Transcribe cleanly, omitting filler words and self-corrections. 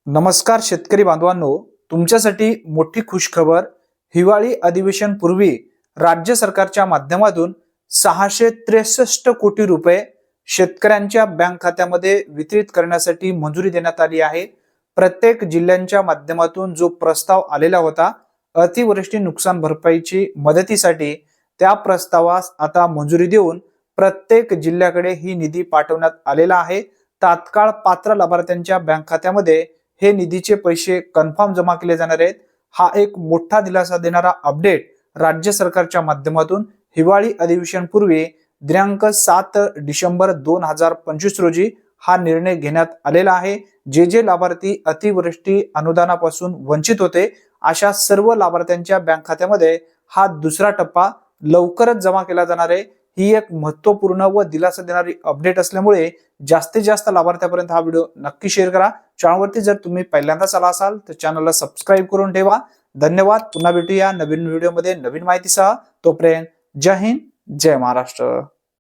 नमस्कार शेतकरी बांधवांनो, तुमच्यासाठी मोठी खुशखबर। हिवाळी अधिवेशन पूर्वी राज्य सरकारच्या माध्यमातून 663 कोटी रुपये शेतकऱ्यांच्या बँक खात्यामध्ये वितरित करण्यासाठी मंजुरी देण्यात आली आहे। प्रत्येक जिल्ह्यांच्या माध्यमातून जो प्रस्ताव आलेला होता अतिवृष्टी नुकसान भरपाईची मदतीसाठी, त्या प्रस्तावास आता मंजुरी देऊन प्रत्येक जिल्ह्याकडे ही निधी पाठवण्यात आलेला आहे। तात्काळ पात्र लाभार्थ्यांच्या बँक खात्यामध्ये हे निधीचे पैसे कन्फर्म जमा केले जाणार आहेत। हा एक मोठा दिलासा देणारा अपडेट राज्य सरकारच्या माध्यमातून हिवाळी अधिवेशन पूर्वी दिनांक 7 डिसेंबर 2025 रोजी हा निर्णय घेण्यात आलेला आहे। जे लाभार्थी अतिवृष्टी अनुदानापासून वंचित होते अशा सर्व लाभार्थ्यांच्या बँक खात्यामध्ये हा दुसरा टप्पा लवकरच जमा केला जाणार आहे। ही एक महत्त्वपूर्ण व दिलासा देणारी अपडेट असल्यामुळे जास्तीत जास्त लाभार्थ्यांपर्यंत हा व्हिडिओ नक्की शेअर करा। चॅनलवरती जर तुम्ही पहिल्यांदाच आला असाल तर चॅनलला सबस्क्राइब करून ठेवा। धन्यवाद। पुन्हा भेटूया नवीन व्हिडिओमध्ये नवीन माहितीसह। तोपर्यंत जय हिंद, जय महाराष्ट्र।